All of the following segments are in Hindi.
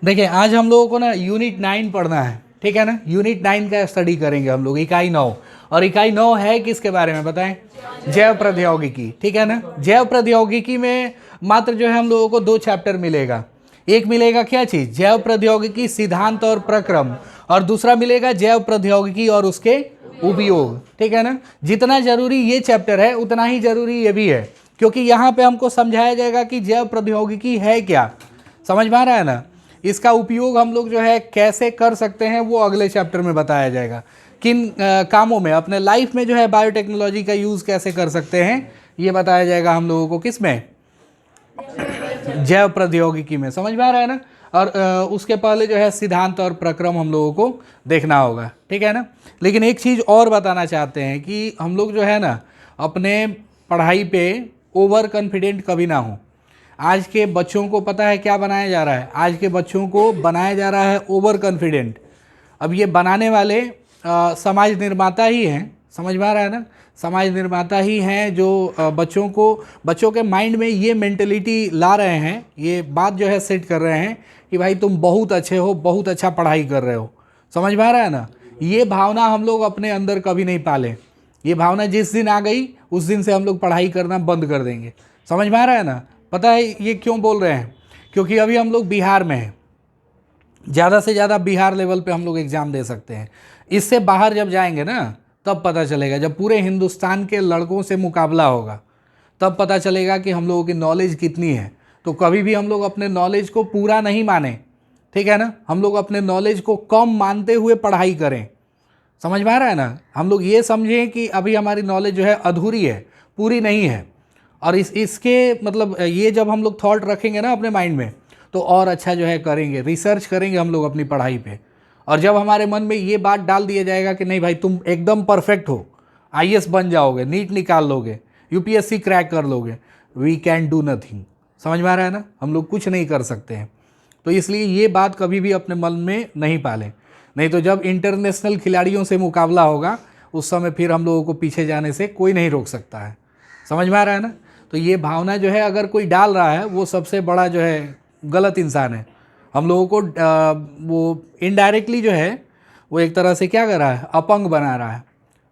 देखिए आज हम लोगों को ना यूनिट 9 पढ़ना है, ठीक है ना। यूनिट 9 का स्टडी करेंगे हम लोग, इकाई 9। और इकाई 9 है किसके बारे में बताएं? जैव प्रौद्योगिकी, ठीक है ना। जैव प्रौद्योगिकी में मात्र जो है हम लोगों को 2 चैप्टर मिलेगा। एक मिलेगा क्या चीज़? जैव प्रौद्योगिकी सिद्धांत और प्रक्रम, और दूसरा मिलेगा जैव प्रौद्योगिकी और उसके उपयोग, ठीक है ना। जितना जरूरी ये चैप्टर है उतना ही जरूरी ये भी है, क्योंकि यहाँ पे हमको समझाया जाएगा कि जैव प्रौद्योगिकी है क्या। समझ में आ रहा है ना। इसका उपयोग हम लोग जो है कैसे कर सकते हैं वो अगले चैप्टर में बताया जाएगा। किन कामों में अपने लाइफ में जो है बायोटेक्नोलॉजी का यूज़ कैसे कर सकते हैं ये बताया जाएगा हम लोगों को। किस में? जैव प्रौद्योगिकी में। समझ में आ रहा है ना। और उसके पहले जो है सिद्धांत और प्रक्रम हम लोगों को देखना होगा, ठीक है ना। लेकिन एक चीज़ और बताना चाहते हैं कि हम लोग जो है ना अपने पढ़ाई पे ओवर कॉन्फिडेंट कभी ना हो। आज के बच्चों को पता है क्या बनाया जा रहा है? आज के बच्चों को बनाया जा रहा है ओवर कॉन्फिडेंट। अब ये बनाने वाले समाज निर्माता ही हैं। समझ में आ रहा है ना। समाज निर्माता ही हैं जो बच्चों के माइंड में ये मेंटलिटी ला रहे हैं, ये बात जो है सेट कर रहे हैं कि भाई तुम बहुत अच्छे हो, बहुत अच्छा पढ़ाई कर रहे हो। समझ में आ रहा है ना। ये भावना हम लोग अपने अंदर कभी नहीं पाले। ये भावना जिस दिन आ गई उस दिन से हम लोग पढ़ाई करना बंद कर देंगे। समझ में आ रहा है ना। पता है ये क्यों बोल रहे हैं? क्योंकि अभी हम लोग बिहार में हैं, ज़्यादा से ज़्यादा बिहार लेवल पे हम लोग एग्ज़ाम दे सकते हैं। इससे बाहर जब जाएंगे ना तब पता चलेगा, जब पूरे हिंदुस्तान के लड़कों से मुकाबला होगा तब पता चलेगा कि हम लोगों की नॉलेज कितनी है। तो कभी भी हम लोग अपने नॉलेज को पूरा नहीं माने, ठीक है ना। हम लोग अपने नॉलेज को कम मानते हुए पढ़ाई करें। समझ में आ रहा है ना। हम लोग ये समझें कि अभी हमारी नॉलेज जो है अधूरी है, पूरी नहीं है। और इसके मतलब ये जब हम लोग थॉट रखेंगे ना अपने माइंड में तो और अच्छा जो है करेंगे, रिसर्च करेंगे हम लोग अपनी पढ़ाई पे। और जब हमारे मन में ये बात डाल दिया जाएगा कि नहीं भाई तुम एकदम परफेक्ट हो, आईएएस बन जाओगे, नीट निकाल लोगे, यूपीएससी क्रैक कर लोगे, वी कैन डू नथिंग। समझ में आ रहा है ना। हम लोग कुछ नहीं कर सकते हैं। तो इसलिए ये बात कभी भी अपने मन में नहीं पालें, नहीं तो जब इंटरनेशनल खिलाड़ियों से मुकाबला होगा उस समय फिर हम लोगों को पीछे जाने से कोई नहीं रोक सकता है। समझ में आ रहा है ना। तो ये भावना जो है अगर कोई डाल रहा है वो सबसे बड़ा जो है गलत इंसान है। हम लोगों को वो इनडायरेक्टली जो है वो एक तरह से क्या कर रहा है, अपंग बना रहा है।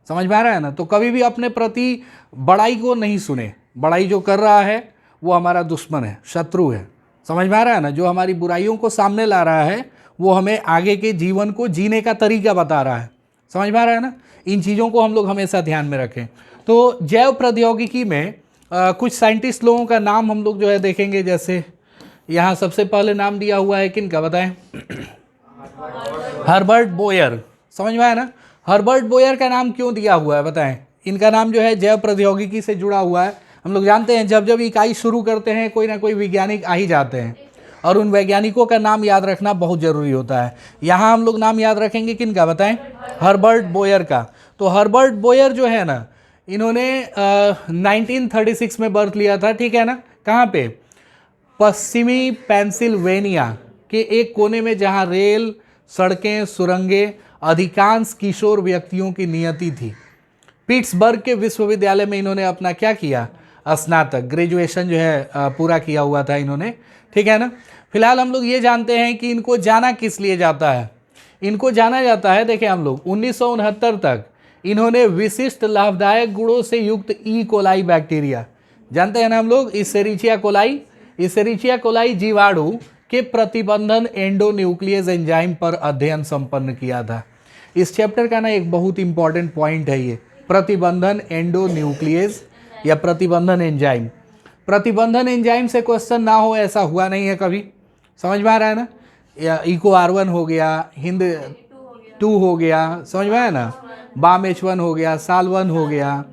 समझ में आ रहा है ना। तो कभी भी अपने प्रति बड़ाई को नहीं सुने। बड़ाई जो कर रहा है वो हमारा दुश्मन है, शत्रु है। समझ में आ रहा है ना। जो हमारी बुराइयों को सामने ला रहा है वो हमें आगे के जीवन को जीने का तरीका बता रहा है। समझ में आ रहा है ना। इन चीज़ों को हम लोग हमेशा ध्यान में रखें। तो जैव प्रौद्योगिकी में कुछ साइंटिस्ट लोगों का नाम हम लोग जो है देखेंगे। जैसे यहाँ सबसे पहले नाम दिया हुआ है किनका बताएं? हर्बर्ट बोयर। समझ में आया ना। हर्बर्ट बोयर का नाम क्यों दिया हुआ है बताएं? इनका नाम जो है जैव प्रौद्योगिकी से जुड़ा हुआ है। हम लोग जानते हैं जब जब इकाई शुरू करते हैं कोई ना कोई वैज्ञानिक आ ही जाते हैं, और उन वैज्ञानिकों का नाम याद रखना बहुत ज़रूरी होता है। यहाँ हम लोग नाम याद रखेंगे किनका बताएं? हर्बर्ट बोयर का। तो हर्बर्ट बोयर जो है ना इन्होंने 1936 में बर्थ लिया था, ठीक है ना। कहाँ पे? पश्चिमी पेंसिल्वेनिया के एक कोने में जहाँ रेल, सड़कें, सुरंगें अधिकांश किशोर व्यक्तियों की नियति थी। पिट्सबर्ग के विश्वविद्यालय में इन्होंने अपना क्या किया? स्नातक, ग्रेजुएशन जो है पूरा किया हुआ था इन्होंने, ठीक है ना। फिलहाल हम लोग ये जानते हैं कि इनको जाना किस लिए जाता है। इनको जाना जाता है, देखें हम लोग 1969 तक इन्होंने विशिष्ट लाभदायक गुणों से युक्त ई कोलाई बैक्टीरिया, जानते हैं ना हम लोग, इसेरिचिया कोलाई जीवाणु के प्रतिबंधन एंडोन्यूक्लियस एंजाइम पर अध्ययन संपन्न किया था। इस चैप्टर का ना एक बहुत इंपॉर्टेंट पॉइंट है ये, प्रतिबंधन एंडोन्यूक्लियस या प्रतिबंधन एंजाइम। प्रतिबंधन एंजाइम से क्वेश्चन ना हो ऐसा हुआ नहीं है कभी। समझ में आ रहा है ना। या इको R1 हो गया, हिंद 2 हो गया, समझ में आया ना, बाम H1 हो गया, साल 1 हो गया।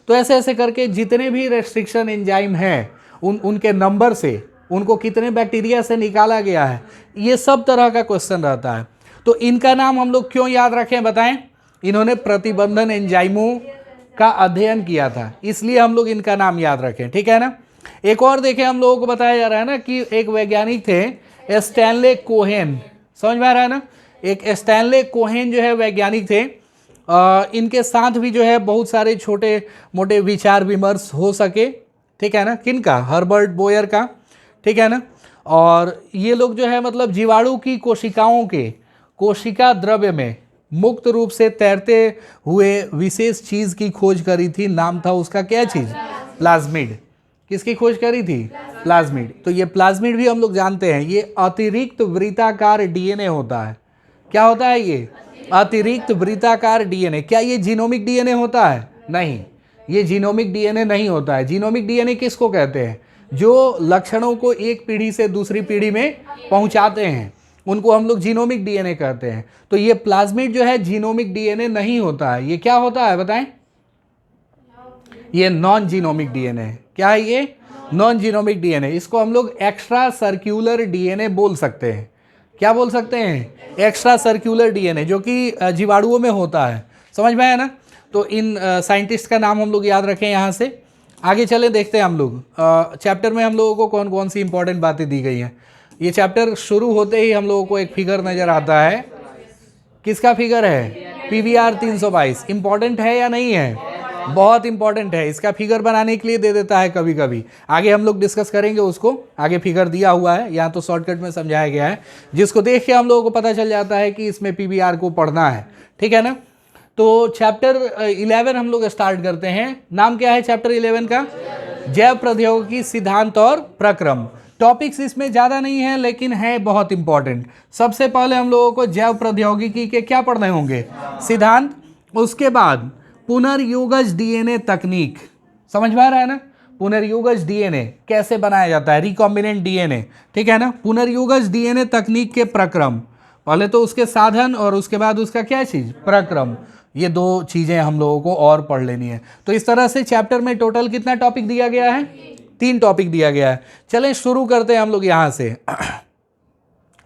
तो ऐसे ऐसे करके जितने भी रेस्ट्रिक्शन एंजाइम हैं उनके नंबर से उनको कितने बैक्टीरिया से निकाला गया है, ये सब तरह का क्वेश्चन रहता है। तो इनका नाम हम लोग क्यों याद रखें बताएं? इन्होंने प्रतिबंधन एंजाइमों का अध्ययन किया था, इसलिए हम लोग इनका नाम याद रखें, ठीक है ना। एक और देखें, हम लोगों को बताया जा रहा है ना कि एक वैज्ञानिक थे स्टैनले कोहेन। समझ में आ रहा है ना। एक स्टैनले कोहेन जो है वैज्ञानिक थे। इनके साथ भी जो है बहुत सारे छोटे मोटे विचार विमर्श हो सके, ठीक है ना। किनका? हर्बर्ट बोयर का, ठीक है ना। और ये लोग जो है मतलब जीवाणु की कोशिकाओं के कोशिका द्रव्य में मुक्त रूप से तैरते हुए विशेष चीज की खोज करी थी। नाम था उसका क्या चीज? प्लाज्मिड। किसकी खोज करी थी? प्लाज्मिड। तो ये प्लाज्मिड भी हम लोग जानते हैं, ये अतिरिक्त वृत्ताकार डीएनए होता है। क्या होता है ये? अतिरिक्त वृत्ताकार डीएनए। क्या ये जीनोमिक डीएनए होता है? नहीं, ये जीनोमिक डीएनए नहीं होता है। जीनोमिक डीएनए किसको कहते हैं? जो लक्षणों को एक पीढ़ी से दूसरी पीढ़ी में पहुंचाते हैं, उनको हम लोग जीनोमिक डीएनए कहते हैं। तो ये प्लाज्मिड जो है जीनोमिक डीएनए नहीं होता है। ये क्या होता है बताएं? ये नॉन जीनोमिक डीएनए है। क्या है ये? Non genomic DNA. इसको हम लोग एक्स्ट्रा सर्क्यूलर डीएनए बोल सकते हैं। क्या बोल सकते हैं? एक्स्ट्रा सर्क्यूलर डीएनए, जो कि जीवाणुओं में होता है। समझ में आया ना? तो इन साइंटिस्ट का नाम हम लोग याद रखें। यहाँ से आगे चले, देखते हैं हम लोग चैप्टर में हम लोगों को कौन कौन सी इंपॉर्टेंट बातें दी गई हैं। ये चैप्टर शुरू होते ही हम लोगों को एक फिगर नज़र आता है। किसका फिगर है? PVR 322। इंपॉर्टेंट है या नहीं है? बहुत इंपॉर्टेंट है। इसका फिगर बनाने के लिए दे देता है कभी कभी, आगे हम लोग डिस्कस करेंगे उसको। आगे फिगर दिया हुआ है, यहाँ तो शॉर्टकट में समझाया गया है, जिसको देख के हम लोगों को पता चल जाता है कि इसमें PVR को पढ़ना है। ठीक है ना? तो चैप्टर 11 हम लोग स्टार्ट करते हैं। नाम क्या है चैप्टर 11 का? जैव प्रौद्योगिकी सिद्धांत और प्रक्रम। टॉपिक्स इसमें ज़्यादा नहीं है, लेकिन है बहुत इंपॉर्टेंट। सबसे पहले हम लोगों को जैव प्रौद्योगिकी के क्या पढ़ने होंगे? सिद्धांत। उसके बाद पुनर्युगज डीएनए तकनीक। समझ में आ रहा है ना? पुनर्युगज डीएनए कैसे बनाया जाता है? Recombinant DNA. ठीक है ना? पुनर्युगज डीएनए तकनीक के प्रक्रम। पहले तो उसके साधन और उसके बाद उसका क्या चीज़? प्रक्रम। ये दो चीज़ें हम लोगों को और पढ़ लेनी है। तो इस तरह से चैप्टर में टोटल कितना टॉपिक दिया गया है? 3 टॉपिक दिया गया है। चलें शुरू करते हैं हम लोग यहाँ से।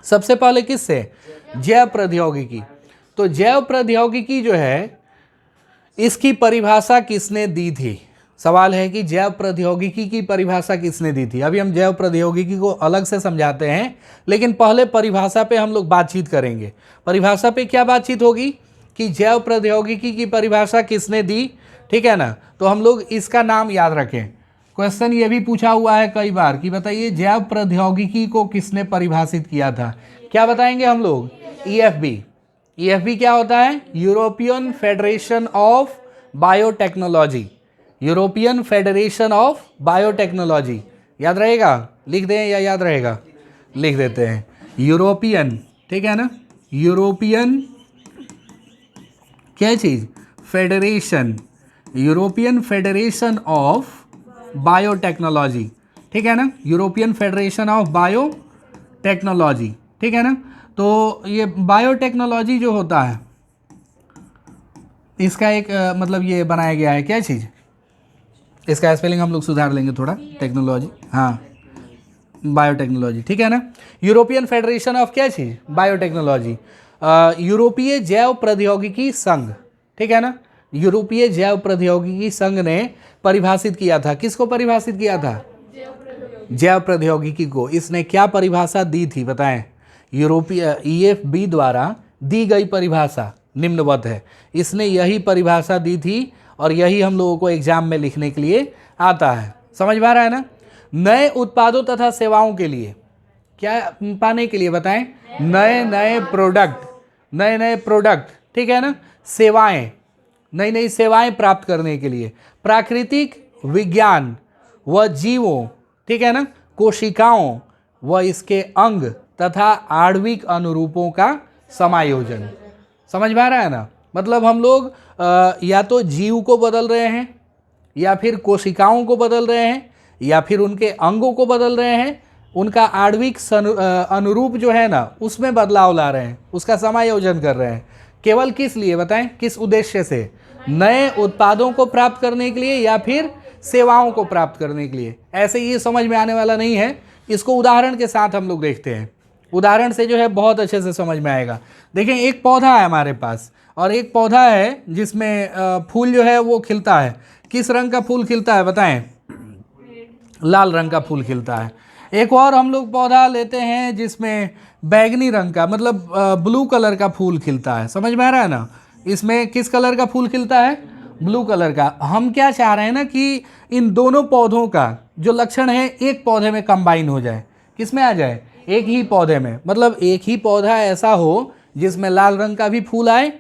सबसे पहले किससे? जैव प्रौद्योगिकी। तो जैव प्रौद्योगिकी जो है, इसकी परिभाषा किसने दी थी? सवाल है कि जैव प्रौद्योगिकी की परिभाषा किसने दी थी? अभी हम जैव प्रौद्योगिकी को अलग से समझाते हैं, लेकिन पहले परिभाषा पे हम लोग बातचीत करेंगे। परिभाषा पे क्या बातचीत होगी कि जैव प्रौद्योगिकी की परिभाषा किसने दी। ठीक है ना? तो हम लोग इसका नाम याद रखें। क्वेश्चन ये भी पूछा हुआ है कई बार कि बताइए जैव प्रौद्योगिकी को किसने परिभाषित किया था? क्या बताएंगे हम लोग? EFB। EFB क्या होता है? European federation of biotechnology. European federation of biotechnology. याद रहेगा? लिख दें या याद रहेगा? लिख देते हैं यूरोपियन। ठीक है ना? यूरोपियन क्या चीज़? Federation. European federation of biotechnology. ठीक है ना? European federation of biotechnology. ठीक है ना? तो ये बायोटेक्नोलॉजी जो होता है, इसका एक मतलब ये बनाया गया है क्या चीज़? इसका स्पेलिंग हम लोग सुधार लेंगे थोड़ा। टेक्नोलॉजी, हाँ, बायोटेक्नोलॉजी। ठीक है ना? यूरोपियन फेडरेशन ऑफ क्या चीज़? बायोटेक्नोलॉजी। यूरोपीय जैव प्रौद्योगिकी संघ। ठीक है ना? यूरोपीय जैव प्रौद्योगिकी संघ ने परिभाषित किया था। किसको परिभाषित किया था? जैव प्रौद्योगिकी को। इसने क्या परिभाषा दी थी बताएं? यूरोपीय EFB द्वारा दी गई परिभाषा निम्नवत है। इसने यही परिभाषा दी थी और यही हम लोगों को एग्जाम में लिखने के लिए आता है। समझ में आ रहा है ना? नए उत्पादों तथा सेवाओं के लिए क्या पाने के लिए बताएं? नए नए प्रोडक्ट। ठीक है ना? सेवाएं, नई नई सेवाएं प्राप्त करने के लिए प्राकृतिक विज्ञान व जीवों, ठीक है ना, कोशिकाओं व इसके अंग तथा आणविक अनुरूपों का समायोजन। समझ में आ रहा है ना? मतलब हम लोग या तो जीव को बदल रहे हैं, या फिर कोशिकाओं को बदल रहे हैं, या फिर उनके अंगों को बदल रहे हैं, उनका आणविक अनुरूप जो है ना उसमें बदलाव ला रहे हैं, उसका समायोजन कर रहे हैं। केवल किस लिए बताएं? किस उद्देश्य से? नए उत्पादों को प्राप्त करने के लिए या फिर सेवाओं को प्राप्त करने के लिए। ऐसे ये समझ में आने वाला नहीं है, इसको उदाहरण के साथ हम लोग देखते हैं। उदाहरण से जो है बहुत अच्छे से समझ में आएगा। देखें, एक पौधा है हमारे पास और एक पौधा है जिसमें फूल जो है वो खिलता है। किस रंग का फूल खिलता है बताएं? लाल रंग का फूल खिलता है। एक और हम लोग पौधा लेते हैं जिसमें बैगनी रंग का, मतलब ब्लू कलर का फूल खिलता है। समझ में आ रहा है ना? इसमें किस कलर का फूल खिलता है? ब्लू कलर का। हम क्या चाह रहे हैं ना कि इन दोनों पौधों का जो लक्षण है एक पौधे में कंबाइन हो जाए। किस में आ जाए, एक ही पौधे में, मतलब एक ही पौधा ऐसा हो जिसमें लाल रंग का भी फूल आए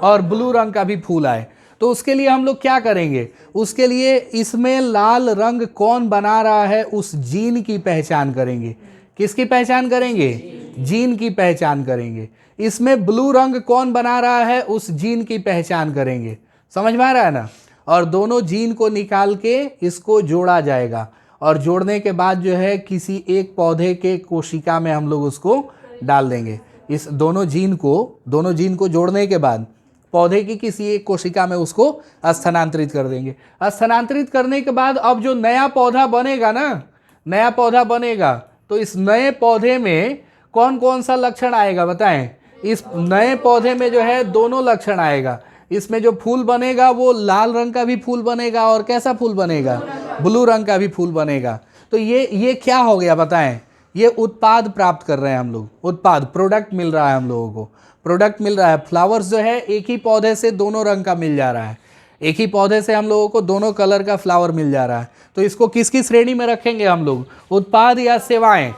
और ब्लू रंग का भी फूल आए। तो उसके लिए हम लोग क्या करेंगे, उसके लिए इसमें लाल रंग कौन बना रहा है उस जीन की पहचान करेंगे। किसकी पहचान करेंगे, जीन की पहचान करेंगे। इसमें ब्लू रंग कौन बना रहा है उस जीन की पहचान करेंगे। समझ में आ रहा है ना। और दोनों जीन को निकाल के इसको जोड़ा जाएगा और जोड़ने के बाद जो है किसी एक पौधे के कोशिका में हम लोग उसको डाल देंगे। इस दोनों जीन को जोड़ने के बाद पौधे की किसी एक कोशिका में उसको स्थानांतरित कर देंगे। स्थानांतरित करने के बाद अब जो नया पौधा बनेगा ना, नया पौधा बनेगा तो इस नए पौधे में कौन कौन सा लक्षण आएगा बताएं। इस नए पौधे में जो है दोनों लक्षण आएगा। इसमें जो फूल बनेगा वो लाल रंग का भी फूल बनेगा और कैसा फूल बनेगा, ब्लू रंग का भी फूल बनेगा। तो ये क्या हो गया बताएं, ये उत्पाद प्राप्त कर रहे हैं हम लोग, उत्पाद, प्रोडक्ट मिल रहा है हम लोगों को, प्रोडक्ट मिल रहा है। फ्लावर्स जो है एक ही पौधे से दोनों रंग का मिल जा रहा है, एक ही पौधे से हम लोगों को दोनों कलर का फ्लावर मिल जा रहा है। तो इसको किसकी श्रेणी में रखेंगे हम लोग, उत्पाद या सेवाएं,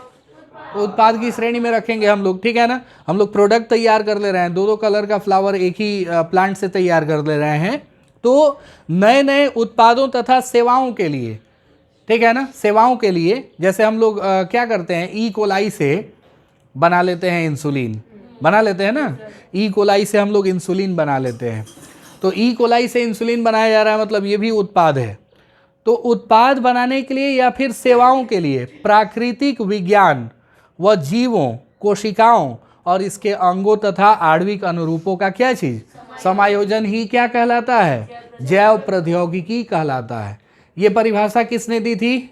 उत्पाद की श्रेणी में रखेंगे हम लोग, ठीक है ना। हम लोग प्रोडक्ट तैयार कर ले रहे हैं, दो दो कलर का फ्लावर एक ही प्लांट से तैयार कर ले रहे हैं। तो नए नए उत्पादों तथा सेवाओं के लिए, ठीक है ना, सेवाओं के लिए जैसे हम लोग क्या करते हैं, ई कोलाई से बना लेते हैं इंसुलिन, बना लेते हैं ना, ई कोलाई से हम लोग इंसुलिन बना लेते हैं। तो ई कोलाई से इंसुलिन बनाया जा रहा है, मतलब ये भी उत्पाद है। तो उत्पाद बनाने के लिए या फिर सेवाओं के लिए प्राकृतिक विज्ञान व जीवों, कोशिकाओं और इसके अंगों तथा आणविक अनुरूपों का क्या चीज, समायोजन ही क्या कहलाता है, जैव प्रौद्योगिकी कहलाता है। ये परिभाषा किसने दी थी,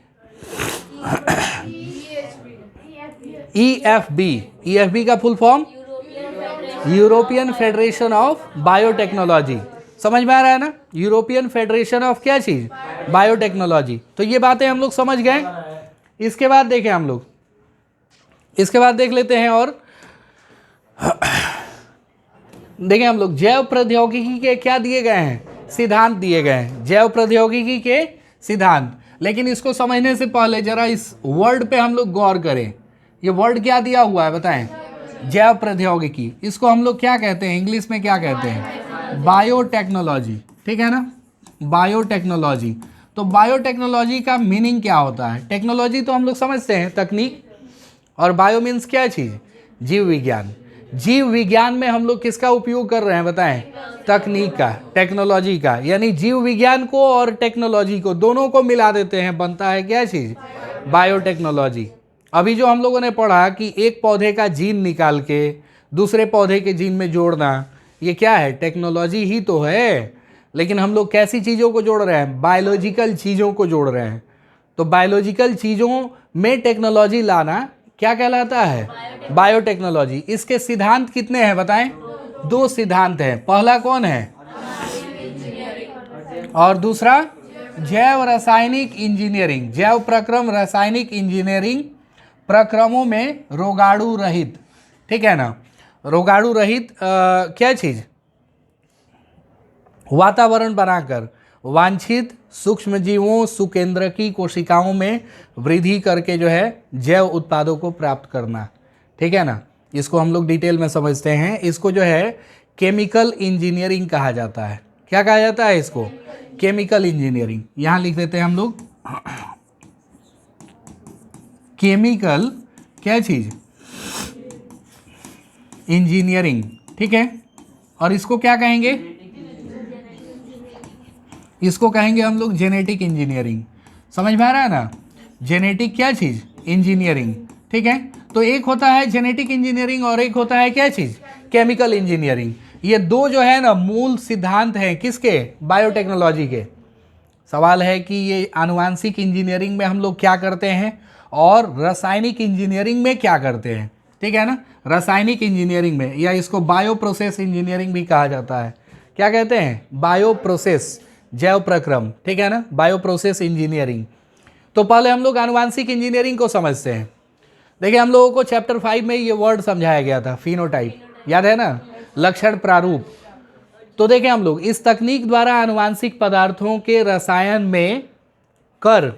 EFB। EFB का full form European federation of biotechnology. समझ में आ रहा है ना, यूरोपियन फेडरेशन ऑफ क्या चीज, बायोटेक्नोलॉजी। तो ये बातें हम लोग समझ गए। इसके बाद देखें हम लोग, इसके बाद देख लेते हैं और देखें हम लोग जैव प्रौद्योगिकी के क्या दिए गए हैं, सिद्धांत दिए गए हैं, जैव प्रौद्योगिकी के सिद्धांत। लेकिन इसको समझने से पहले जरा इस वर्ड पे हम लोग गौर करें। ये वर्ड क्या दिया हुआ है बताएं, जैव प्रौद्योगिकी। इसको हम लोग क्या कहते हैं, इंग्लिश में क्या कहते हैं, बायोटेक्नोलॉजी, ठीक है ना, बायोटेक्नोलॉजी। तो बायोटेक्नोलॉजी का मीनिंग क्या होता है, टेक्नोलॉजी तो हम लोग समझते हैं तकनीक, और बायो मीन्स क्या चीज़, जीव विज्ञान। जीव विज्ञान में हम लोग किसका उपयोग कर रहे हैं बताएं, तकनीक का, टेक्नोलॉजी का। यानी जीव विज्ञान को और टेक्नोलॉजी को दोनों को मिला देते हैं, बनता है क्या चीज़, बायोटेक्नोलॉजी। अभी जो हम लोगों ने पढ़ा कि एक पौधे का जीन निकाल के दूसरे पौधे के जीन में जोड़ना, ये क्या है, टेक्नोलॉजी ही तो है। लेकिन हम लोग कैसी चीज़ों को जोड़ रहे हैं, बायोलॉजिकल चीज़ों को जोड़ रहे हैं। तो बायोलॉजिकल चीज़ों में टेक्नोलॉजी लाना क्या कहलाता है, बायोटेक्नोलॉजी। इसके सिद्धांत कितने हैं बताएं, दो सिद्धांत हैं। पहला कौन है, और दूसरा जैव रासायनिक इंजीनियरिंग, जैव प्रक्रम रासायनिक इंजीनियरिंग प्रक्रमों में रोगाणु रहित, ठीक है ना, रोगाणु रहित क्या चीज, वातावरण बनाकर वांछित सूक्ष्म जीवों, सुकेंद्रकी कोशिकाओं में वृद्धि करके जो है जैव उत्पादों को प्राप्त करना, ठीक है ना। इसको हम लोग डिटेल में समझते हैं। इसको जो है केमिकल इंजीनियरिंग कहा जाता है। क्या कहा जाता है इसको, केमिकल इंजीनियरिंग। यहाँ लिख देते हैं हम लोग केमिकल क्या चीज, इंजीनियरिंग, ठीक है। और इसको क्या कहेंगे, इसको कहेंगे हम लोग जेनेटिक इंजीनियरिंग। समझ में आ रहा है ना, जेनेटिक क्या चीज़, इंजीनियरिंग, ठीक है। तो एक होता है जेनेटिक इंजीनियरिंग और एक होता है क्या चीज़, केमिकल इंजीनियरिंग। ये दो जो है ना मूल सिद्धांत हैं किसके, बायोटेक्नोलॉजी के। सवाल है कि ये आनुवांशिक इंजीनियरिंग में हम लोग क्या करते हैं और रासायनिक इंजीनियरिंग में क्या करते हैं, ठीक है ना। रासायनिक इंजीनियरिंग में, या इसको बायो प्रोसेस इंजीनियरिंग भी कहा जाता है। क्या कहते हैं, बायो प्रोसेस, जैव प्रक्रम, ठीक है ना, बायो प्रोसेस इंजीनियरिंग। तो पहले हम लोग आनुवांशिक इंजीनियरिंग को समझते हैं। देखिए हम लोगों को चैप्टर 5 में ये वर्ड समझाया गया था, फिनोटाइप, याद है ना, लक्षण प्रारूप। तो देखें हम लोग इस तकनीक द्वारा आनुवांशिक पदार्थों के रसायन में कर,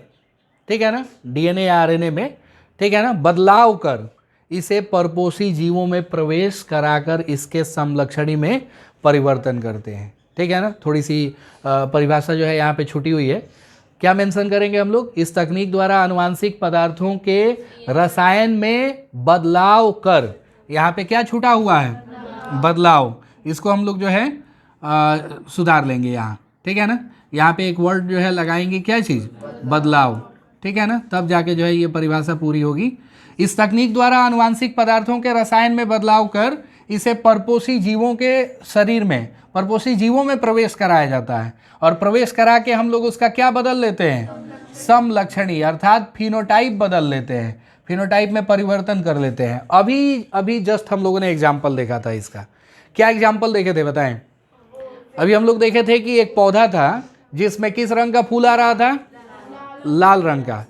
ठीक है ना, DNA या RNA में ठीक है ना, बदलाव कर इसे परपोषी जीवों में प्रवेश कराकर इसके समलक्षणी में परिवर्तन करते हैं। ठीक है ना, थोड़ी सी परिभाषा जो है यहाँ पे छुटी हुई है। क्या मेंशन करेंगे हम लोग? इस तकनीक द्वारा आनुवांशिक पदार्थों के रसायन में बदलाव कर, यहाँ पे क्या छूटा हुआ है? बदलाव। इसको हम लोग जो है सुधार लेंगे यहाँ। ठीक है ना, यहाँ पे एक वर्ड जो है लगाएंगे, क्या चीज़? बदलाव। ठीक है ना, तब जाके जो है ये परिभाषा पूरी होगी। इस तकनीक द्वारा आनुवांशिक पदार्थों के रसायन में बदलाव कर इसे परपोषी जीवों के शरीर में, परपोषी जीवों में प्रवेश कराया जाता है, और प्रवेश करा के हम लोग उसका क्या बदल लेते हैं? समलक्षणी, अर्थात फिनोटाइप बदल लेते हैं, फिनोटाइप में परिवर्तन कर लेते हैं। अभी जस्ट हम लोगों ने एग्जाम्पल देखा था इसका। क्या एग्जाम्पल देखे थे बताएं? अभी हम लोग देखे थे कि एक पौधा था जिसमें किस रंग का फूल आ रहा था? लाल रंग का।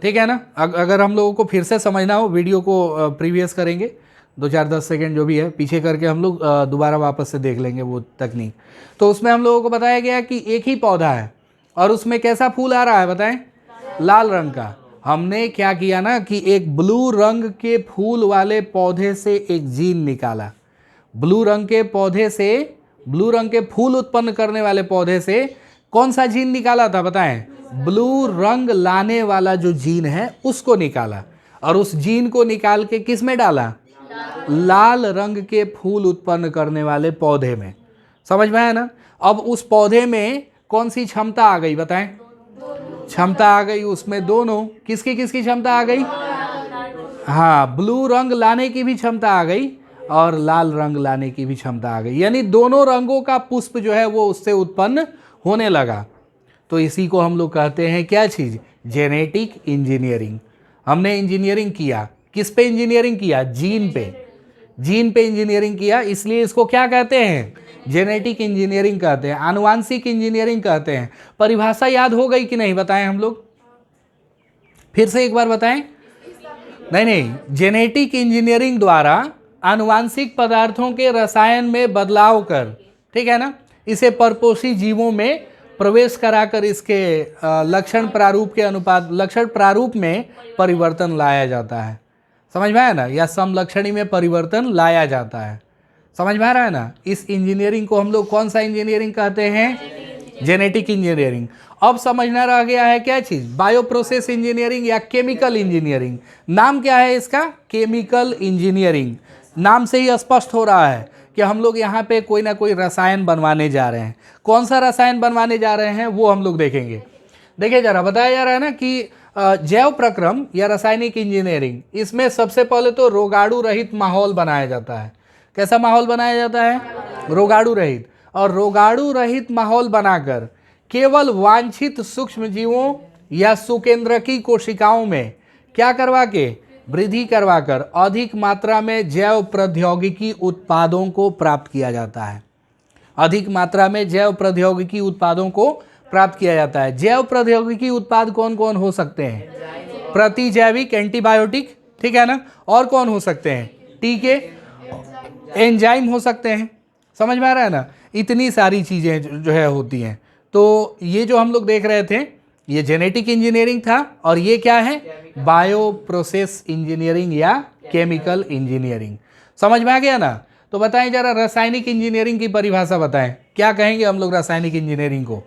ठीक है ना, अगर हम लोगों को फिर से समझना हो, वीडियो को प्रीवियस करेंगे, 2-4-10 सेकेंड जो भी है पीछे करके हम लोग दोबारा वापस से देख लेंगे वो तकनीक। तो उसमें हम लोगों को बताया गया कि एक ही पौधा है और उसमें कैसा फूल आ रहा है बताएं? लाल रंग का। हमने क्या किया ना कि एक ब्लू रंग के फूल वाले पौधे से एक जीन निकाला। ब्लू रंग के पौधे से, ब्लू रंग के फूल उत्पन्न करने वाले पौधे से कौन सा जीन निकाला था बताएं? ब्लू रंग लाने वाला जो जीन है उसको निकाला, और उस जीन को निकाल के किस में डाला? लाल रंग के फूल उत्पन्न करने वाले पौधे में। समझ में आया ना? अब उस पौधे में कौन सी क्षमता आ गई बताएं? क्षमता आ गई उसमें दोनों। किसकी किसकी क्षमता आ गई? हाँ, ब्लू रंग लाने की भी क्षमता आ गई और लाल रंग लाने की भी क्षमता आ गई, यानी दोनों रंगों का पुष्प जो है वो उससे उत्पन्न होने लगा। तो इसी को हम लोग कहते हैं क्या चीज़? Genetic engineering. हमने इंजीनियरिंग किया, किस पे इंजीनियरिंग किया? जीन पे, जीन पे इंजीनियरिंग किया, इसलिए इसको क्या कहते हैं? जेनेटिक इंजीनियरिंग कहते हैं, आनुवांशिक इंजीनियरिंग कहते हैं। परिभाषा याद हो गई कि नहीं बताएं हम लोग? फिर से एक बार बताएं। नहीं, जेनेटिक इंजीनियरिंग द्वारा आनुवांशिक पदार्थों के रसायन में बदलाव कर, ठीक है ना, इसे परपोषी जीवों में प्रवेश कराकर इसके लक्षण प्रारूप के अनुपात, लक्षण प्रारूप में परिवर्तन लाया जाता है। समझ में आया ना? या समलक्षणी में परिवर्तन लाया जाता है। समझ में आ रहा है ना? इस इंजीनियरिंग को हम लोग कौन सा इंजीनियरिंग कहते हैं? Genetic engineering. अब समझना रह गया है क्या चीज़? बायो प्रोसेस इंजीनियरिंग या केमिकल इंजीनियरिंग। नाम क्या है इसका? Chemical engineering. नाम से ही स्पष्ट हो रहा है कि हम लोग यहाँ पे कोई ना कोई रसायन बनवाने जा रहे हैं। कौन सा रसायन बनवाने जा रहे हैं वो हम लोग देखेंगे। देखिए जरा, बताया जा रहा है ना कि जैव प्रक्रम या रासायनिक इंजीनियरिंग, इसमें सबसे पहले तो रोगाणु रहित माहौल बनाया जाता है। कैसा माहौल बनाया जाता है? रोगाणु रहित। और रोगाणु रहित माहौल बनाकर केवल वांछित सूक्ष्म जीवों या सुकेंद्रकी कोशिकाओं में क्या करवा के? वृद्धि करवाकर अधिक मात्रा में जैव प्रौद्योगिकी उत्पादों को प्राप्त किया जाता है। अधिक मात्रा में जैव प्रौद्योगिकी उत्पादों को प्राप्त किया जाता है। जैव प्रौद्योगिकी उत्पाद कौन कौन हो सकते हैं? प्रतिजैविक, एंटीबायोटिक, ठीक है ना, और कौन हो सकते हैं? टीके, एंजाइम हो सकते हैं। समझ में आ रहा है ना? इतनी सारी चीज़ें जो है होती हैं। तो ये जो हम लोग देख रहे थे ये जेनेटिक इंजीनियरिंग था, और ये क्या है? बायो प्रोसेस इंजीनियरिंग या केमिकल इंजीनियरिंग। समझ में आ गया ना? तो बताएं जरा, रासायनिक इंजीनियरिंग की परिभाषा बताएं, क्या कहेंगे हम लोग रासायनिक इंजीनियरिंग को?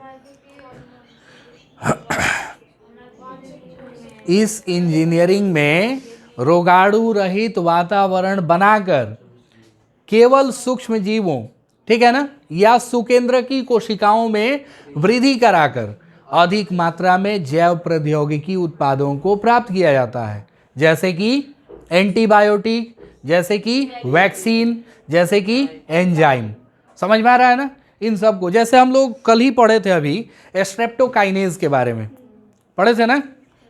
इस इंजीनियरिंग में रोगाणु रहित वातावरण बनाकर केवल सूक्ष्म जीवों, ठीक है ना, या सुकेंद्रकी कोशिकाओं में वृद्धि कराकर अधिक मात्रा में जैव प्रौद्योगिकी उत्पादों को प्राप्त किया जाता है, जैसे कि एंटीबायोटिक, जैसे कि वैक्सीन, जैसे कि एंजाइम। समझ में आ रहा है ना? इन सब को, जैसे हम लोग कल ही पढ़े थे अभी स्ट्रेप्टोकाइनेज के बारे में पढ़े थे ना।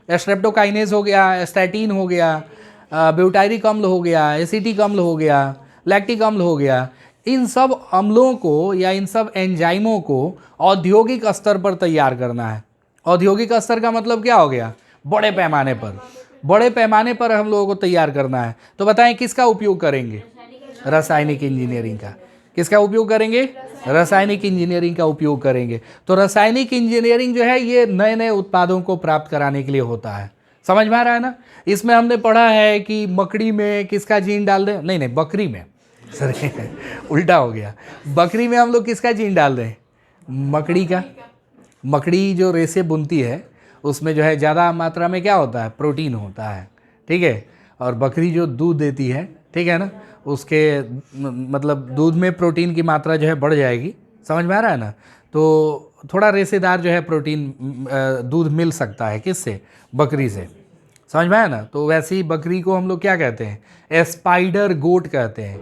स्ट्रेप्टोकाइनेज हो गया, स्टैटिन हो गया, ब्यूटायरिक अम्ल हो गया, एसिटिक अम्ल हो गया, लैक्टिक अम्ल हो गया। इन सब अम्लों को या इन सब एंजाइमों को औद्योगिक स्तर पर तैयार करना है। औद्योगिक स्तर का मतलब क्या हो गया? बड़े पैमाने पर, बड़े पैमाने पर हम लोगों को तैयार करना है। तो बताएं किसका उपयोग करेंगे? रासायनिक इंजीनियरिंग का। किसका उपयोग करेंगे? रासायनिक इंजीनियरिंग का उपयोग करेंगे। तो रासायनिक इंजीनियरिंग जो है ये नए नए उत्पादों को प्राप्त कराने के लिए होता है। समझ में आ रहा है ना। इसमें हमने पढ़ा है कि मकड़ी में किसका जीन डाल दें, नहीं नहीं बकरी में, सॉरी उल्टा हो गया। बकरी में हम लोग किसका जीन डाल दें, मकड़ी का। मकड़ी जो रेसे बुनती है उसमें जो है ज़्यादा मात्रा में क्या होता है, प्रोटीन होता है, ठीक है। और बकरी जो दूध देती है, ठीक है ना, उसके मतलब दूध में प्रोटीन की मात्रा जो है बढ़ जाएगी, समझ में आ रहा है ना। तो थोड़ा रेसेदार जो है प्रोटीन दूध मिल सकता है किससे, बकरी से, समझ में आया ना। तो वैसे ही बकरी को हम लोग क्या कहते हैं, स्पाइडर गोट कहते हैं।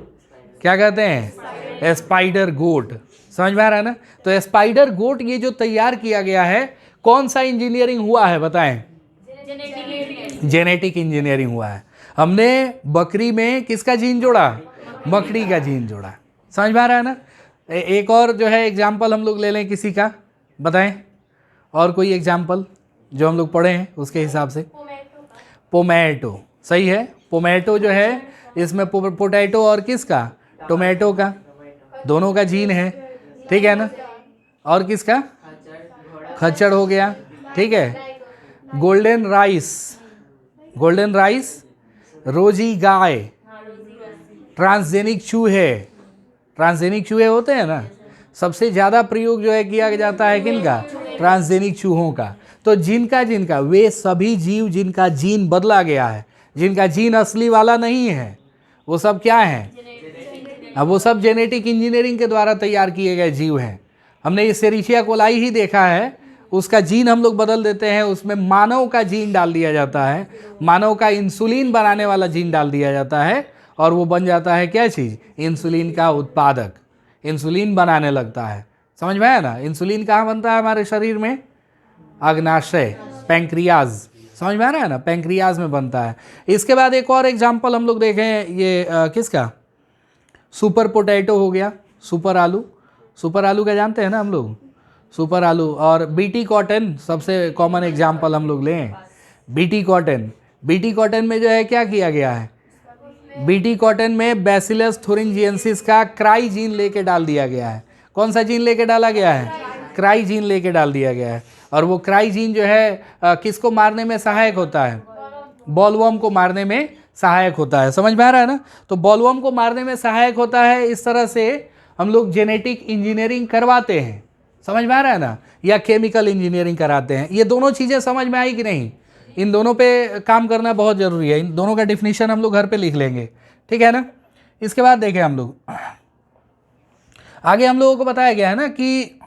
क्या कहते हैं, स्पाइडर गोट, समझ में आ रहा है ना। तो स्पाइडर गोट ये जो तैयार किया गया है, कौन सा इंजीनियरिंग हुआ है बताएं, जेनेटिक इंजीनियरिंग हुआ है। हमने बकरी में किसका जीन जोड़ा, मकड़ी का जीन जोड़ा, समझ में आ रहा है ना। एक और जो है एग्जाम्पल हम लोग ले लें किसी का, बताएं और कोई एग्जाम्पल जो हम लोग पढ़े हैं उसके हिसाब से। पोमैटो, सही है। पोमैटो जो है इसमें पोटैटो और किसका, टोमेटो का, दोनों का जीन है, ठीक है ना। और किसका, खच्चड़ हो गया, ठीक है। गोल्डन राइस, गोल्डन राइस, रोजी गाय, ट्रांसजेनिक चूहे, ट्रांसजेनिक चूहे होते हैं ना, सबसे ज़्यादा प्रयोग जो है किया जाता है किनका, ट्रांसजेनिक चूहों का। तो जिनका वे सभी जीव जिनका जीन बदला गया है, जिनका जीन असली वाला नहीं है, वो सब क्या हैं, अब वो सब जेनेटिक इंजीनियरिंग के द्वारा तैयार किए गए जीव हैं। हमने ये सेरिचिया कोलाई ही देखा है, उसका जीन हम लोग बदल देते हैं, उसमें मानव का जीन डाल दिया जाता है, मानव का इंसुलिन बनाने वाला जीन डाल दिया जाता है, और वो बन जाता है क्या चीज़, इंसुलिन का उत्पादक, इंसुलिन बनाने लगता है। समझ में आया ना। इंसुलिन कहाँ बनता है हमारे शरीर में, अग्नाशय, पैंक्रियाज, समझ में आ रहा है ना, पैंक्रियाज में बनता है। इसके बाद एक और एग्जाम्पल हम लोग देखें, ये किसका, सुपर पोटैटो हो गया, सुपर आलू, सुपर आलू का जानते हैं ना हम लोग, सुपर आलू। और बीटी कॉटन सबसे कॉमन एग्जाम्पल हम लोग लें, बीटी कॉटन। बीटी कॉटन में जो है क्या किया गया है, बीटी कॉटन में बैसिलस थुरिंजिएंसिस का क्राई जीन लेके डाल दिया गया है। कौन सा जीन लेके डाला गया है, क्राई जीन लेके डाल दिया गया है। और वो क्राई जीन जो है किसको मारने में सहायक होता है, बॉलवर्म को मारने में सहायक होता है। समझ में आ रहा है ना। तो बॉलवर्म को मारने में सहायक होता है। इस तरह से हम लोग जेनेटिक इंजीनियरिंग करवाते हैं, समझ में आ रहा है ना, या केमिकल इंजीनियरिंग कराते हैं। ये दोनों चीज़ें समझ में आई कि नहीं, इन दोनों पे काम करना बहुत ज़रूरी है। इन दोनों का डिफिनीशन हम लोग घर पे लिख लेंगे, ठीक है ना। इसके बाद देखें हम लोग आगे, हम लोगों को बताया गया है ना कि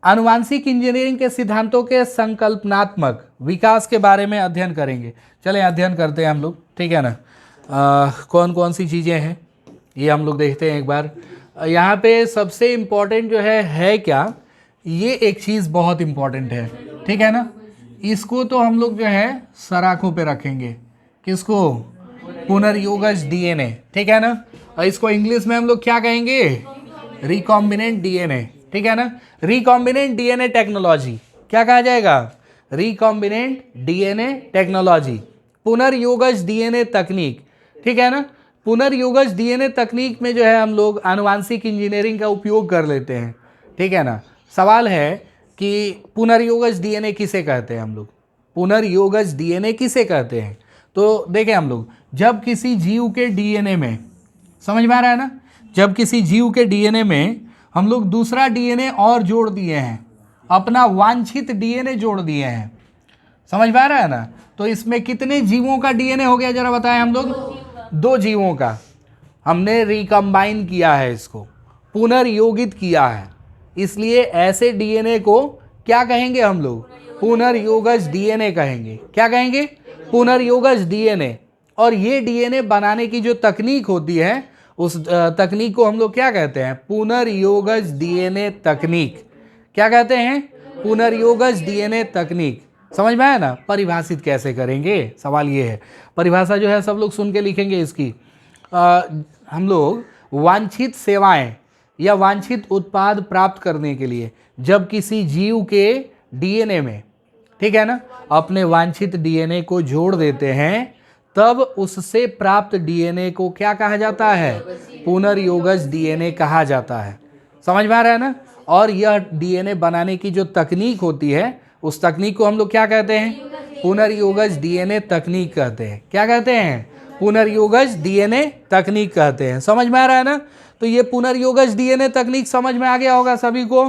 आनुवांशिक इंजीनियरिंग के सिद्धांतों के संकल्पनात्मक विकास के बारे में अध्ययन करेंगे। चलें अध्ययन करते हैं हम लोग, ठीक है ना। कौन कौन सी चीज़ें हैं ये हम लोग देखते हैं एक बार। यहाँ पे सबसे इम्पॉर्टेंट जो है क्या, ये एक चीज़ बहुत इम्पॉर्टेंट है, ठीक है ना। इसको तो हम लोग जो है सराखों पे रखेंगे, किसको, पुनर्योगज डीएनए, ठीक है ना। और इसको इंग्लिश में हम लोग क्या कहेंगे, रिकॉम्बिनेंट डीएनए, ठीक है ना। रिकॉम्बिनेंट डीएनए टेक्नोलॉजी, क्या कहा जाएगा, रिकॉम्बिनेंट डीएनए टेक्नोलॉजी, पुनर्योगज डीएनए तकनीक, ठीक है ना। पुनर्योगज डीएनए तकनीक में जो है हम लोग आनुवांशिक इंजीनियरिंग का उपयोग कर लेते हैं, ठीक है ना। सवाल है कि पुनर्योगज डीएनए किसे कहते हैं हम लोग, पुनर्योगज डीएनए किसे कहते हैं। तो देखें हम लोग, जब किसी जीव के डीएनए में, समझ में आ रहा है ना, जब किसी जीव के डीएनए में हम लोग दूसरा डीएनए और जोड़ दिए हैं, अपना वांछित डीएनए जोड़ दिए हैं, समझ में आ रहा है ना। तो इसमें कितने जीवों का डीएनए हो गया जरा बताएं हम लोग, 2 जीवों का हमने रिकम्बाइन किया है, इसको पुनर्योगित किया है। इसलिए ऐसे डीएनए को क्या कहेंगे हम लोग, पुनर्योगज डीएनए कहेंगे। क्या कहेंगे, पुनर्योगज डीएनए। और ये डीएनए बनाने की जो तकनीक होती है, उस तकनीक को हम लोग क्या कहते हैं, पुनर्योगज डीएनए तकनीक। क्या कहते हैं, पुनर्योगज डीएनए तकनीक। समझ में आया ना। परिभाषित कैसे करेंगे, सवाल ये है। परिभाषा जो है सब लोग सुन के लिखेंगे इसकी। हम लोग वांछित सेवाएं या वांछित उत्पाद प्राप्त करने के लिए जब किसी जीव के डीएनए में, ठीक है ना, अपने वांछित डीएनए को जोड़ देते हैं, तब उससे प्राप्त डीएनए को क्या कहा जाता है, पुनर्योगज डीएनए कहा जाता है। समझ में आ रहा है ना। और यह डीएनए बनाने की जो तकनीक होती है, उस तकनीक को हम लोग क्या कहते हैं, पुनर्योगज डीएनए तकनीक कहते हैं। क्या कहते हैं? पुनर्योगज डीएनए तकनीक कहते हैं। समझ में आ रहा है ना? तो ये पुनर्योगज डीएनए तकनीक समझ में आ गया होगा सभी को।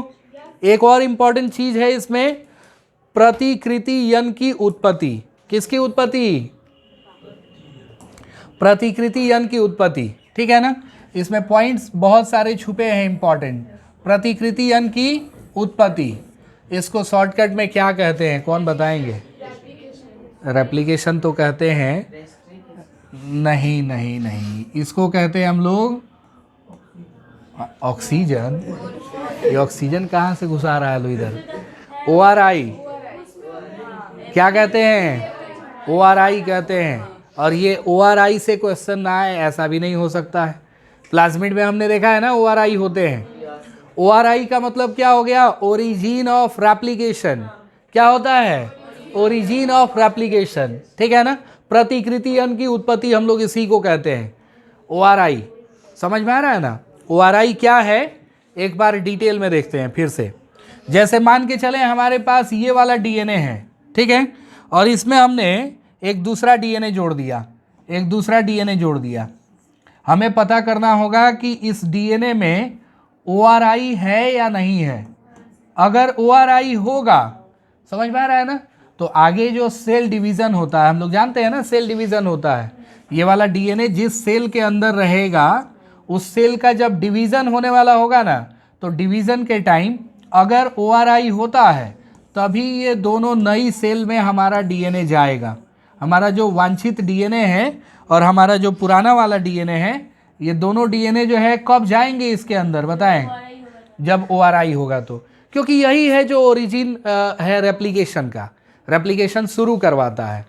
एक और इंपॉर्टेंट चीज है इसमें, प्रतिकृति की उत्पत्ति। किसकी उत्पत्ति? प्रतिकृति की उत्पत्ति। ठीक है ना? इसमें पॉइंट्स बहुत सारे छुपे हैं इंपॉर्टेंट। प्रतिकृति की उत्पत्ति, इसको शॉर्टकट में क्या कहते हैं? कौन बताएंगे? रेप्लिकेशन तो कहते हैं। नहीं नहीं नहीं, इसको कहते हैं हम लोग ऑक्सीजन। ये ऑक्सीजन कहाँ से घुसा रहा है लो इधर? ORI। क्या कहते हैं? ORI कहते हैं। और ये ORI से क्वेश्चन ना आए ऐसा भी नहीं हो सकता है। प्लाज्मिड में हमने देखा है ना ORI होते हैं। ORI का मतलब क्या हो गया? Origin of replication. क्या होता है? Origin of replication. ठीक है ना? प्रतिकृति की उत्पत्ति हम लोग इसी को कहते हैं, ORI। समझ में आ रहा है ना? ORI क्या है एक बार डिटेल में देखते हैं फिर से। जैसे मान के चले हमारे पास ये वाला डीएनए है, ठीक है, और इसमें हमने एक दूसरा डीएनए जोड़ दिया, एक दूसरा डीएनए जोड़ दिया। हमें पता करना होगा कि इस डीएनए में ORI है या नहीं है। अगर ORI होगा, समझ में आ रहा है ना, तो आगे जो सेल डिवीज़न होता है, हम लोग जानते हैं ना सेल डिवीज़न होता है, ये वाला डीएनए जिस सेल के अंदर रहेगा उस सेल का जब डिवीज़न होने वाला होगा ना, तो डिवीज़न के टाइम अगर ORI होता है तभी ये दोनों नई सेल में हमारा डीएनए जाएगा। हमारा जो वांछित डीएनए है और हमारा जो पुराना वाला डीएनए है, ये दोनों डीएनए जो है कब जाएंगे इसके अंदर बताएं? जब ORI होगा तो, क्योंकि यही है जो ओरिजिन है रेप्लिकेशन का। रेप्लिकेशन शुरू करवाता है,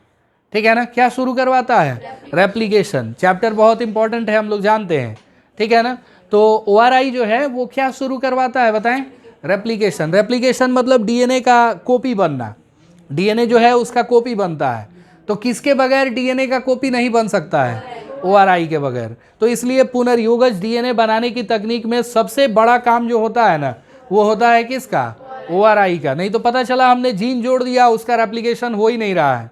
ठीक है ना? क्या शुरू करवाता है? रेप्लिकेशन। चैप्टर बहुत इंपॉर्टेंट है, हम लोग जानते हैं, ठीक है ना? तो ORI जो है वो क्या शुरू करवाता है बताएं? रेप्लिकेशन। रेप्लिकेशन मतलब डीएनए का कॉपी बनना। डीएनए जो है उसका कॉपी बनता है। तो किसके बगैर डीएनए का कॉपी नहीं बन सकता है? ORI के बगैर। तो इसलिए पुनर्योगज डीएनए बनाने की तकनीक में सबसे बड़ा काम जो होता है ना, वो होता है किसका? ORI का। नहीं तो पता चला हमने जीन जोड़ दिया, उसका रेप्लिकेशन हो ही नहीं रहा है,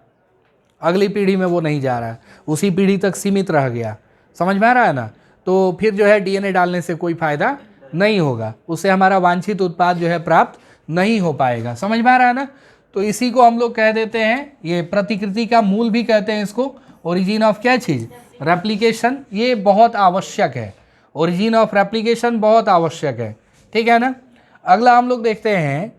अगली पीढ़ी में वो नहीं जा रहा है, उसी पीढ़ी तक सीमित रह गया। समझ में आ रहा है ना? तो फिर जो है डीएनए डालने से कोई फायदा नहीं होगा, उससे हमारा वांछित उत्पाद जो है प्राप्त नहीं हो पाएगा। समझ में आ रहा है ना? तो इसी को हम लोग कह देते हैं, ये प्रतिकृति का मूल भी कहते हैं इसको। ओरिजिन ऑफ क्या चीज़? रेप्लिकेशन। ये बहुत आवश्यक है, ओरिजिन ऑफ रेप्लिकेशन बहुत आवश्यक है, ठीक है ना? अगला हम लोग देखते हैं,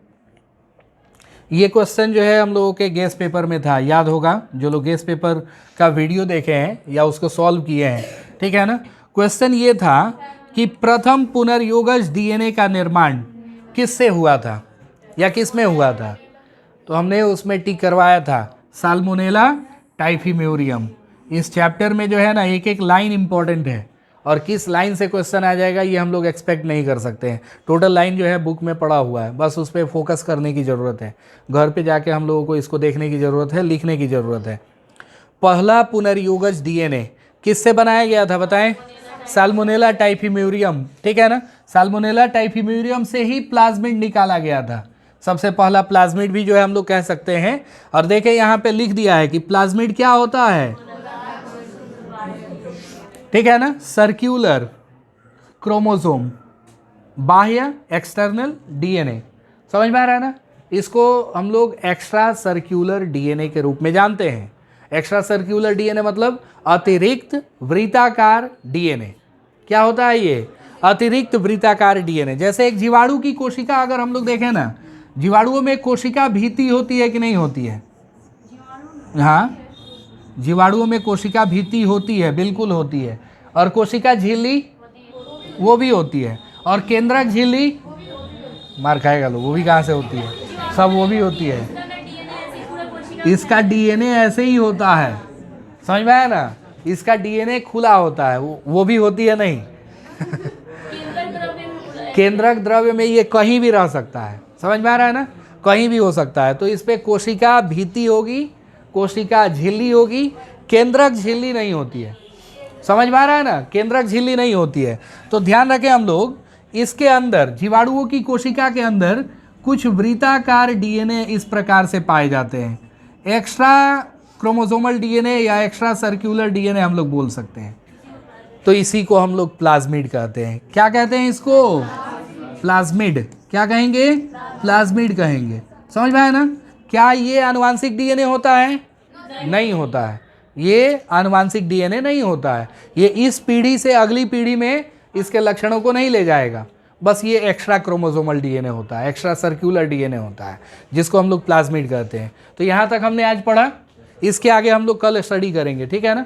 ये क्वेश्चन जो है हम लोगों के गेस पेपर में था, याद होगा जो लोग गेस पेपर का वीडियो देखे हैं या उसको सॉल्व किए हैं, ठीक है ना? क्वेश्चन ये था कि प्रथम पुनर्योगज डीएनए का निर्माण किससे हुआ था या किस में हुआ था? तो हमने उसमें टिक करवाया था साल्मोनेला टाइफीम्यूरियम। इस चैप्टर में जो है ना एक एक लाइन इंपॉर्टेंट है, और किस लाइन से क्वेश्चन आ जाएगा ये हम लोग एक्सपेक्ट नहीं कर सकते हैं। टोटल लाइन जो है बुक में पड़ा हुआ है, बस उस पर फोकस करने की ज़रूरत है। घर पे जाके हम लोगों को इसको देखने की ज़रूरत है, लिखने की ज़रूरत है। पहला पुनर्योगज डीएनए किससे बनाया गया था बताएं? साल्मोनेला टाइफीम्यूरियम, ठीक है ना? साल्मोनेला टाइफीम्यूरियम से ही प्लाज्मिड निकाला गया था। सबसे पहला प्लाज्मिड भी जो है हम लोग कह सकते हैं। और देखें यहाँ पे लिख दिया है कि प्लाज्मिड क्या होता है, ठीक है ना? सर्क्यूलर क्रोमोसोम, बाह्य एक्सटर्नल डीएनए। समझ में आ रहा है ना? इसको हम लोग एक्स्ट्रा सर्क्यूलर डीएनए के रूप में जानते हैं। एक्स्ट्रा सर्क्यूलर डीएनए मतलब अतिरिक्त वृत्ताकार डीएनए। क्या होता है ये? अतिरिक्त वृत्ताकार डीएनए। जैसे एक जीवाणु की कोशिका अगर हम लोग देखें ना, जीवाणुओं में कोशिका भित्ति होती है कि नहीं होती है? हाँ, जीवाणुओं में कोशिका भित्ति होती है, बिल्कुल होती है। और कोशिका झिल्ली वो भी होती है। और केंद्रक झिल्ली, मार खाएगा लोग, वो भी कहाँ से होती है? सब वो भी होती है। इसका डीएनए ऐसे ही होता है, समझ में आया ना? इसका डीएनए खुला होता है, वो भी होती है नहीं। केंद्रक द्रव्य में ये कहीं भी रह सकता है, समझ में आ रहा है ना? कहीं भी हो सकता है। तो इस पे कोशिका भित्ति होगी, कोशिका झिल्ली होगी, केंद्रक झिल्ली नहीं होती है। समझ में आ रहा है ना? केंद्रक झिल्ली नहीं होती है। तो ध्यान रखें हम लोग, इसके अंदर जीवाणुओं की कोशिका के अंदर कुछ वृत्ताकार डीएनए इस प्रकार से पाए जाते हैं। एक्स्ट्रा क्रोमोसोमल डीएनए या एक्स्ट्रा सर्कुलर डीएनए हम लोग बोल सकते हैं। तो इसी को हम लोग प्लाज्मिड कहते हैं। क्या कहते हैं इसको? प्लाज्मिड। क्या कहेंगे? प्लाज्मिड कहेंगे। समझ में आया ना? क्या ये आनुवांशिक डीएनए होता है? नहीं होता है। ये आनुवांशिक डीएनए नहीं होता है। ये इस पीढ़ी से अगली पीढ़ी में इसके लक्षणों को नहीं ले जाएगा। बस ये एक्स्ट्रा क्रोमोसोमल डीएनए होता है, एक्स्ट्रा सर्कुलर डीएनए होता है, जिसको हम लोग प्लाज्मिड कहते हैं। तो यहाँ तक हमने आज पढ़ा। इसके आगे हम लोग कल स्टडी करेंगे, ठीक है ना।